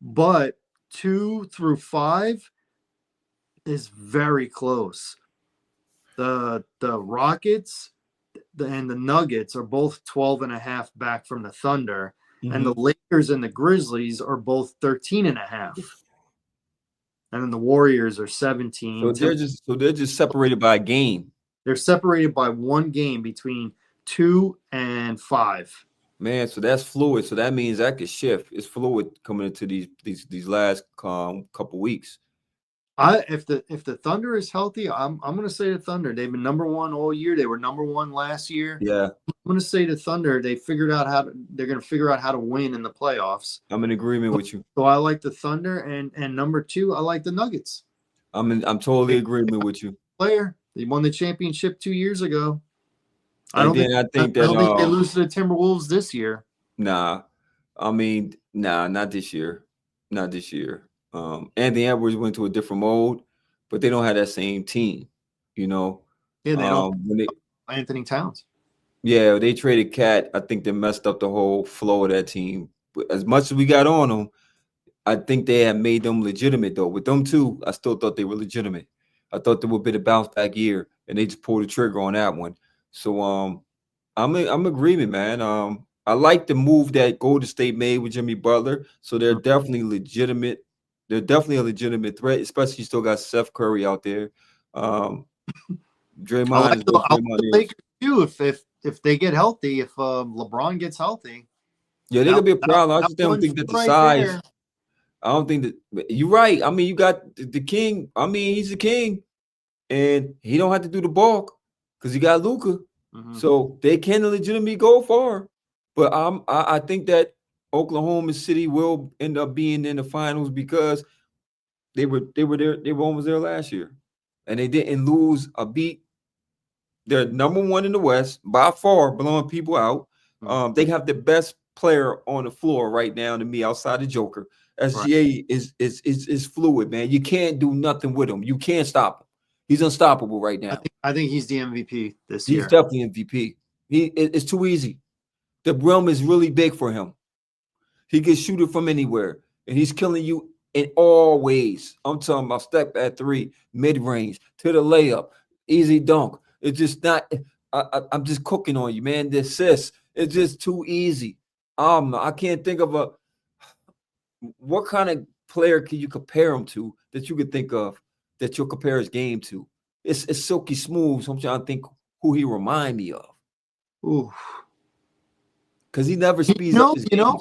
but 2 through 5 is very close. The Rockets and the Nuggets are both 12.5 back from the Thunder, and the Lakers and the Grizzlies are both 13.5. And then the Warriors are 17. So they're just separated by a game. They're separated by 1 game between 2 and 5. Man, so that's fluid. So that means that could shift. It's fluid coming into these last couple weeks. If the Thunder is healthy, I'm going to say the Thunder. They've been number 1 all year. They were number 1 last year. Yeah, I'm going to say the Thunder. They're going to figure out how to win in the playoffs. I'm in agreement with you. So I like the Thunder, and number 2, I like the Nuggets. I'm totally agreement with you. They won the championship 2 years ago. I don't think they lose to the Timberwolves this year. Nah, not this year. Not this year. Anthony Edwards went to a different mode, but they don't have that same team, Yeah, they don't. Anthony Towns. Yeah, they traded Cat. I think they messed up the whole flow of that team. But as much as we got on them, I think they have made them legitimate, though. With them two, I still thought they were legitimate. I thought they would be a bounce back year, and they just pulled the trigger on that one. So I'm agreement, man. I like the move that Golden State made with Jimmy Butler. So they're definitely legitimate. They're definitely a legitimate threat, especially you still got Steph Curry out there. Draymond I like the Lakers too. if they get healthy, if LeBron gets healthy, Yeah, they could be a problem. I that just don't one think that the right size. there. I don't think that you're right. I mean, you got the king. I mean, he's the king, and he don't have to do the bulk because he got Luka. So they can legitimately go far. But I think that Oklahoma City will end up being in the finals because they were there. They were almost there last year, and they didn't lose a beat. They're number one in the West by far, blowing people out. They have the best player on the floor right now to me outside the Joker. SGA is fluid, man. You can't do nothing with him. You can't stop him. He's unstoppable right now. I think he's the MVP this He's year. definitely MVP. It's too easy. The realm is really big for him. He can shoot it from anywhere, and he's killing you in all ways. I'm talking about step at three, mid range, to the layup, easy dunk. It's just not. I'm just cooking on you, man. The assists, it's just too easy. I can't think of what kind of player can you compare him to that you could think of that you'll compare his game to. It's silky smooth. So I'm trying to think who he remind me of. Ooh. Because he never speeds up his game. You know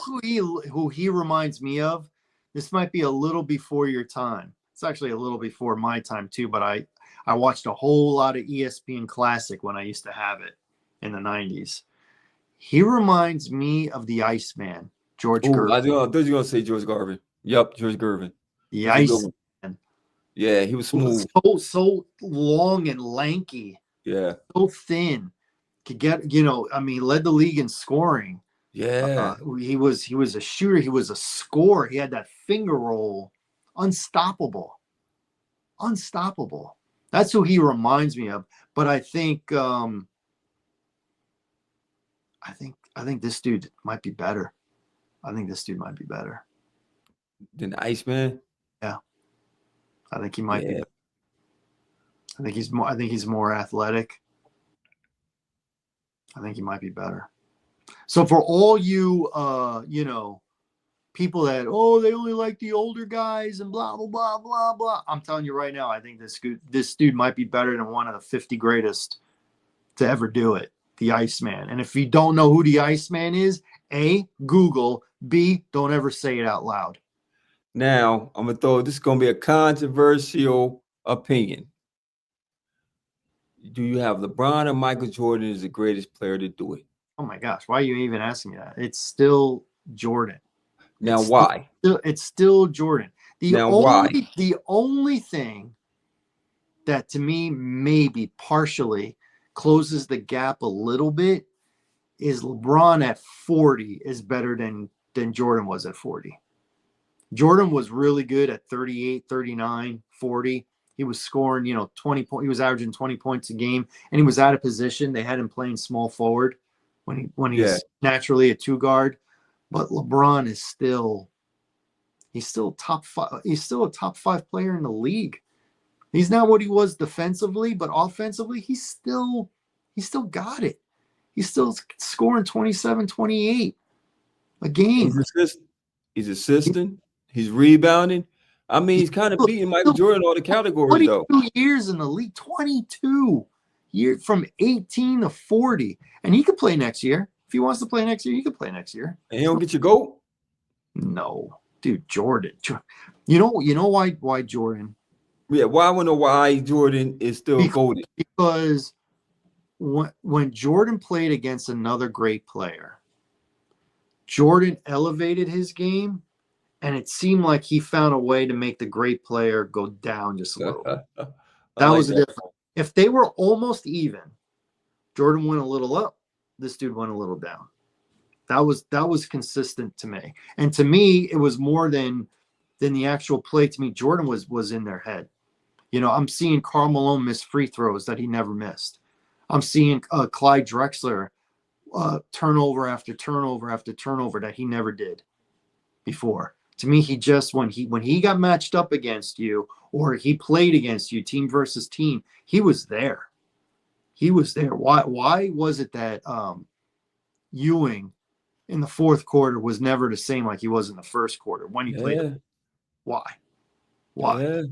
who he reminds me of? This might be a little before your time. It's actually a little before my time too, but I watched a whole lot of ESPN Classic when I used to have it in the 90s. He reminds me of the Iceman, George Gervin. I thought you were going to say George Gervin. Yep, George Gervin. The Iceman. Yeah, he was smooth. So long and lanky. Yeah. So thin. Could get, led the league in scoring. Yeah. He was a shooter. He was a scorer. He had that finger roll. Unstoppable. That's who he reminds me of. But I think I think this dude might be better. Than the Iceman? Yeah. I think he might be better. I think he's more athletic. I think he might be better. So for all you people that they only like the older guys and blah blah blah blah blah, I'm telling you right now, I think this dude might be better than one of the 50 greatest to ever do it, the Iceman. And if you don't know who the Iceman is, A, Google, B, don't ever say it out loud. Now I'm gonna throw this is gonna be a controversial opinion. Do you have LeBron or Michael Jordan as the greatest player to do it? Oh my gosh, why are you even asking me that? It's still Jordan. Now, why? It's still Jordan. The only thing that to me maybe partially closes the gap a little bit is LeBron at 40 is better than Jordan was at 40. Jordan was really good at 38, 39, 40. He was scoring, 20 points. He was averaging 20 points a game, and he was out of position. They had him playing small forward when he's naturally a two guard. But LeBron is he's still top five. He's still a top 5 player in the league. He's not what he was defensively, but offensively, he still got it. He's still scoring 27, 28 a game. He's assisting. He's rebounding. I mean, he's kind of beating Michael Jordan in all the categories, though. 22 years in the league, 22 years from 18 to 40. And he could play next year. If he wants to play next year, he could play next year. And he don't get your GOAT? No. Dude, Jordan. You know why Jordan? Yeah, well, I want to know why Jordan is still GOATed. Because when Jordan played against another great player, Jordan elevated his game, and it seemed like he found a way to make the great player go down just a little bit. That was the difference. If they were almost even, Jordan went a little up, this dude went a little down. That was consistent to me. And to me, it was more than the actual play. To me, Jordan was in their head. I'm seeing Karl Malone miss free throws that he never missed. I'm seeing Clyde Drexler turnover after turnover after turnover that he never did before. To me, he just when he got matched up against you or he played against you, team versus team, he was there. He was there. Why was it that Ewing in the fourth quarter was never the same like he was in the first quarter when he played? Why? Yeah.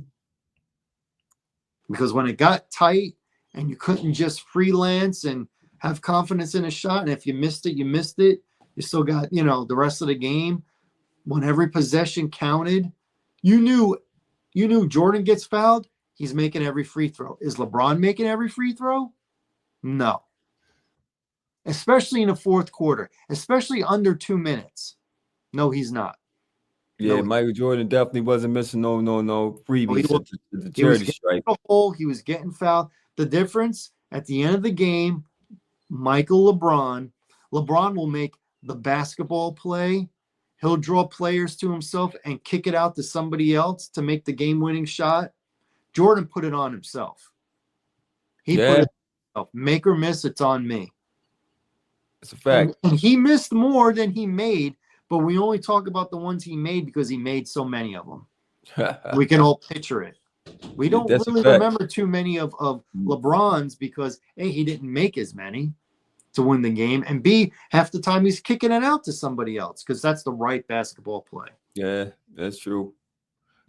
Because when it got tight and you couldn't just freelance and have confidence in a shot. And if you missed it, you missed it. You still got, the rest of the game. When every possession counted, you knew Jordan gets fouled, he's making every free throw. Is LeBron making every free throw? No. Especially in the fourth quarter, especially under 2 minutes. No, he's not. Yeah, No, Michael Jordan definitely wasn't missing no freebies he at the He was charity getting stripe. a hole. He was getting fouled. The difference at the end of the game, LeBron will make the basketball play. He'll draw players to himself and kick it out to somebody else to make the game-winning shot. Jordan put it on himself. He put it on himself. Make or miss, it's on me. It's a fact. And he missed more than he made, but we only talk about the ones he made because he made so many of them. We can all picture it. We don't really remember too many of LeBron's because A, he didn't make as many to win the game, and B, half the time he's kicking it out to somebody else because that's the right basketball play. Yeah, that's true.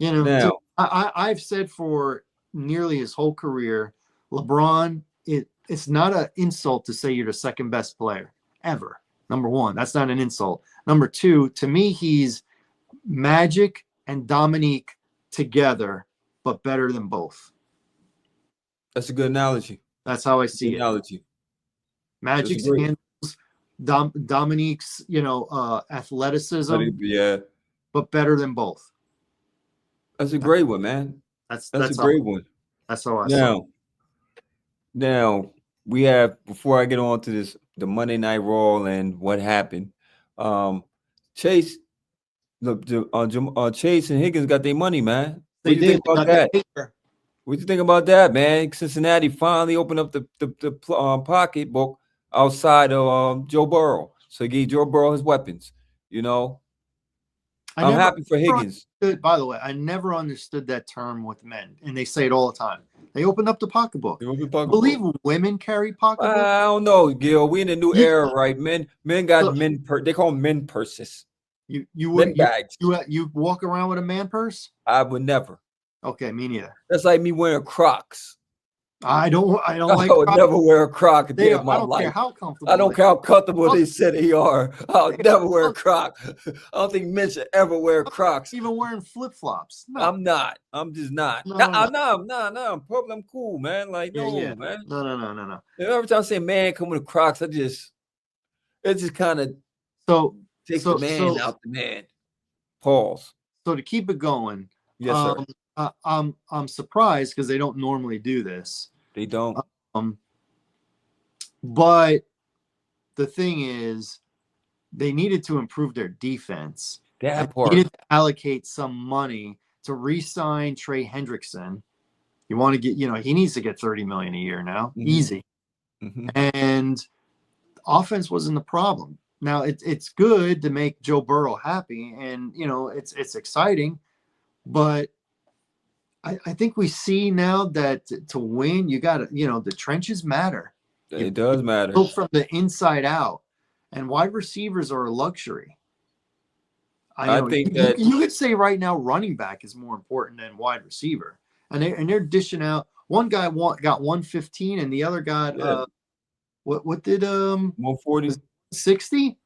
Now, I've said for nearly his whole career, LeBron, it's not an insult to say you're the second best player ever. Number one, that's not an insult. Number two, to me, he's Magic and Dominique together, but better than both. That's a good analogy. That's how I see it. Analogy. Magic's handles, Dominique's, athleticism, but better than both. That's a great one, man. That's a great one. That's how I see it. Now we have, before I get on to the Monday Night Raw and what happened, Chase, Chase and Higgins got their money, man. What do you think about that? What do you think about that, man? Cincinnati finally opened up the pocketbook outside of Joe Burrow, so he gave Joe Burrow his weapons. I'm happy for Higgins. By the way, I never understood that term with men, and they say it all the time. They opened up the pocketbook. Believe women carry pocketbooks? I don't know, Gil. We in a new era, right? Men got they call them men purses. You walk around with a man purse? I would never. Okay, me neither. That's like me wearing Crocs. I don't like. I would never wear a Croc a day of my life. Care how comfortable. I don't care how comfortable they said they are. I'll never wear a Croc. I don't think men should ever wear Crocs. Even wearing flip flops. No. I'm not. I'm just not. No. I'm cool, man. Like man. No. Every time I say man come with Crocs, it just kind of takes the man out the man. Pause. So to keep it going. Yes, sir. I'm surprised because they don't normally do this. They don't. But the thing is, they needed to improve their defense. That part. They needed to allocate some money to re-sign Trey Hendrickson. You want to get, he needs to get $30 million a year now, easy. Mm-hmm. And offense wasn't the problem. Now it's good to make Joe Burrow happy, and it's exciting, but I think we see now that to win, you got to, the trenches matter. It does matter. Built from the inside out, and wide receivers are a luxury. I think that you could say right now, running back is more important than wide receiver, and they're dishing out. One guy got 115, and the other got what did 140, 60?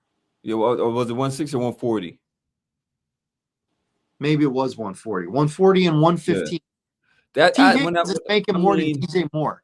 Yeah, or was it 160 or 140? Maybe it was 140, 140 and 115. That is making more than DJ Moore.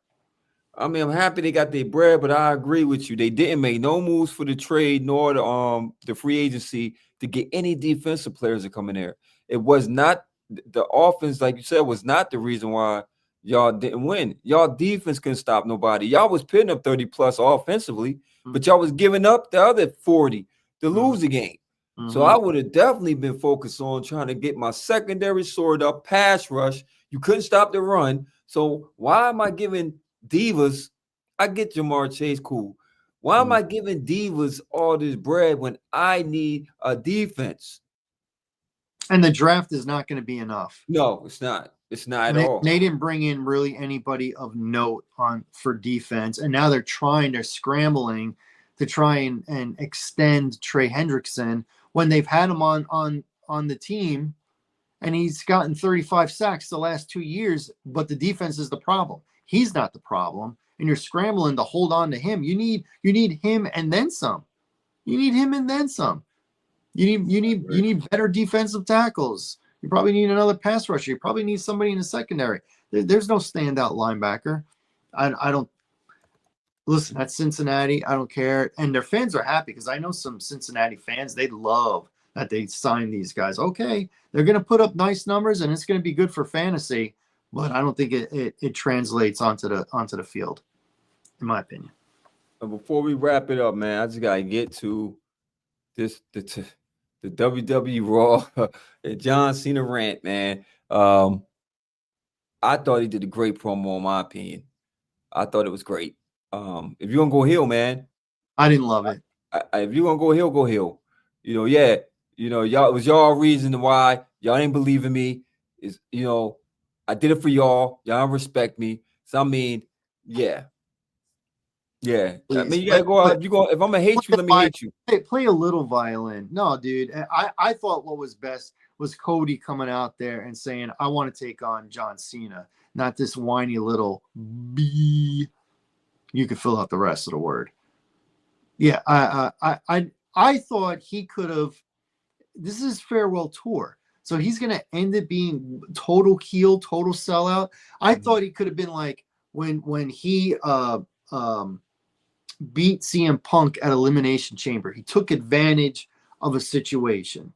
I mean, I'm happy they got their bread, but I agree with you. They didn't make no moves for the trade nor the free agency to get any defensive players to come in there. It was not the offense, like you said, was not the reason why y'all didn't win. Y'all defense couldn't stop nobody. Y'all was putting up 30 plus offensively, but y'all was giving up the other 40 to lose the game. Mm-hmm. So I would have definitely been focused on trying to get my secondary sword up, pass rush. You couldn't stop the run. So why am I giving divas? I get Jamar Chase, cool. Why am I giving divas all this bread when I need a defense? And the draft is not going to be enough. No, it's not. It's not at all. They didn't bring in really anybody of note for defense, and now they're scrambling to try and extend Trey Hendrickson when they've had him on the team, and he's gotten 35 sacks the last 2 years, but the defense is the problem. He's not the problem. and you're scrambling to hold on to him. You need him and then some. You need him and then some. You need better defensive tackles. You probably need another pass rusher. You probably need somebody in the secondary. There's no standout linebacker. I don't listen. That's Cincinnati. I don't care, and their fans are happy because I know some Cincinnati fans. They love that they signed these guys. Okay, they're going to put up nice numbers, and it's going to be good for fantasy. But I don't think it translates onto the field, in my opinion. And before we wrap it up, man, I just gotta get to this the WWE Raw and John Cena rant, man. I thought he did a great promo, in my opinion. I thought it was great. If you're gonna go heel, man, I didn't love it. If you're gonna go heel, go heel. Yeah. Y'all, it was y'all reason why y'all ain't believe in me. Is I did it for y'all. Y'all respect me. So I mean, yeah. Yeah. Please, I mean, you gotta go out. If I'm gonna hate you, let me hate you. Play a little violin. No, dude. I thought what was best was Cody coming out there and saying, I want to take on John Cena, not this whiny little B. You could fill out the rest of the word. Yeah, I thought he could have. This is his farewell tour, so he's gonna end it being total heel, total sellout. I thought he could have been like when he beat CM Punk at Elimination Chamber. He took advantage of a situation.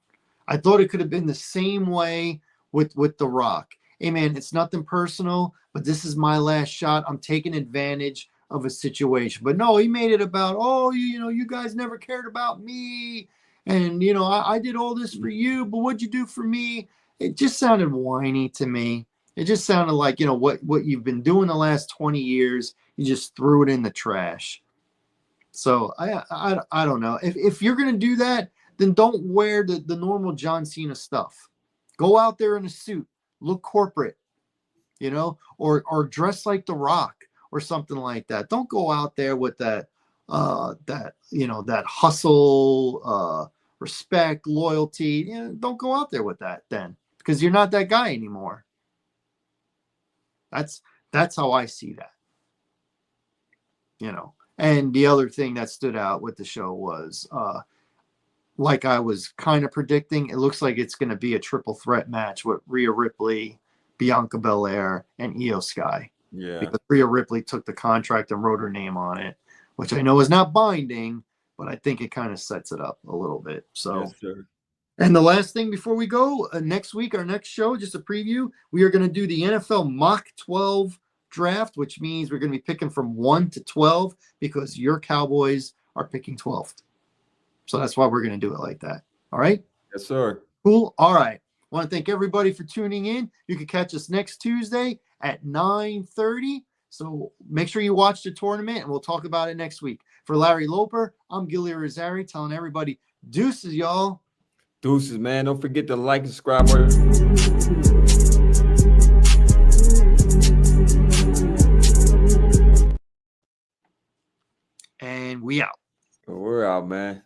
I thought it could have been the same way with The Rock. Hey man, it's nothing personal, but this is my last shot. I'm taking advantage of a situation. But no, he made it about, you guys never cared about me. And, I did all this for you, but what'd you do for me? It just sounded whiny to me. It just sounded like, what you've been doing the last 20 years, you just threw it in the trash. So I don't know. If you're going to do that, then don't wear the normal John Cena stuff. Go out there in a suit, look corporate, or dress like The Rock or something like that. Don't go out there with that hustle, respect, loyalty. Don't go out there with that then, because you're not that guy anymore. That's how I see that. And the other thing that stood out with the show was, like I was kind of predicting, it looks like it's going to be a triple threat match with Rhea Ripley, Bianca Belair, and Io Sky. Yeah. Because Rhea Ripley took the contract and wrote her name on it, which I know is not binding, but I think it kind of sets it up a little bit. So, yes, sir. And the last thing before we go, next week, our next show, just a preview, we are going to do the NFL Mock 12 draft, which means we're going to be picking from 1 to 12 because your Cowboys are picking 12th. So that's why we're going to do it like that. All right? Yes, sir. Cool. All right. I want to thank everybody for tuning in. You can catch us next Tuesday at 9:30. So make sure you watch the tournament, and we'll talk about it next week. For Larry Loper, I'm Gilly Rosari telling everybody, deuces, y'all. Deuces, man. Don't forget to like and subscribe. And we out. We're out, man.